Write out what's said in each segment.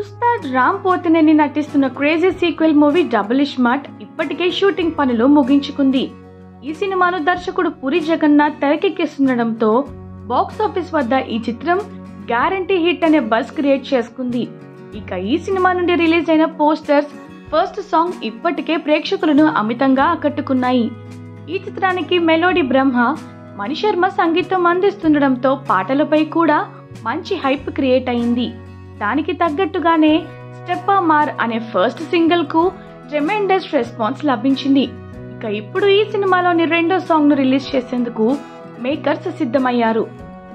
ఉస్తాద్ రామ్ పోతినేని నటిస్తున్న crazy sequel movie double iSmart ఇప్పటికే shooting పనులు ముగించుకుంది. ఈ సినిమాను దర్శకుడు పూరి జగన్నాథ్ తెరకెక్కిస్తుండటంతో బాక్స్ ఆఫీస్ వద్ద ఈ చిత్రం గ్యారంటీ హిట్ అనే బజ్ క్రియేట్ చేసుకుంది. ఇక ఈ సినిమా నుండి రిలీజ్ అయిన పోస్టర్స్, ఫస్ట్ సాంగ్ ఇప్పటికే ప్రేక్షకులను అమితంగా ఆకట్టుకున్నాయి. ఈ చిత్రానికి మెలోడీ బ్రహ్మ మణిశర్మ సంగీతం అందిస్తుండటంతో పాటలపై కూడా మంచి హైప్ క్రియేట్ అయింది. దానికి తగ్గట్టుగానే స్టెప్పా మార్ అనే ఫస్ట్ సింగిల్ కు ట్రెమెండస్ రెస్పాన్స్ లభించింది. ఇక ఇప్పుడు ఈ సినిమాలోని రెండో సాంగ్ ను రిలీజ్ చేసేందుకు మేకర్స్ సిద్ధమయ్యారు.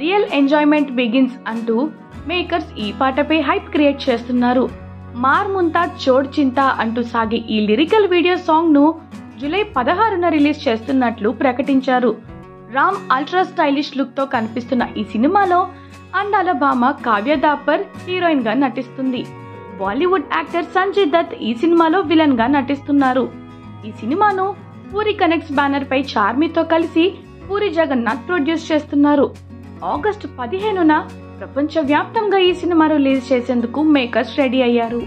రియల్ ఎంజాయ్మెంట్ బిగిన్స్ అంటూ మేకర్స్ ఈ పాటపై హైప్ క్రియేట్ చేస్తున్నారు. మార్ ముంతా చోడ్ చింతా అంటూ సాగే ఈ లిరికల్ వీడియో సాంగ్ ను జూలై 16న రిలీజ్ చేస్తున్నట్లు ప్రకటించారు. రామ్ అల్ట్రా స్టైలిష్ లుక్ తో కనిపిస్తున్న ఈ సినిమాలో అందాల భామ కావ్య దాపర్ హీరోయిన్ గా నటిస్తుంది. బాలీవుడ్ యాక్టర్ సంజయ్ దత్ ఈ సినిమాలో విలన్ గా నటిస్తున్నారు. ఈ సినిమాను పూరి కనెక్ట్స్ బ్యానర్ పై చార్మితో కలిసి పూరి జగన్నాథ్ ప్రొడ్యూస్ చేస్తున్నారు. ఆగస్టు 15న ప్రపంచ వ్యాప్తంగా ఈ సినిమా రిలీజ్ చేసేందుకు మేకర్స్ రెడీ అయ్యారు.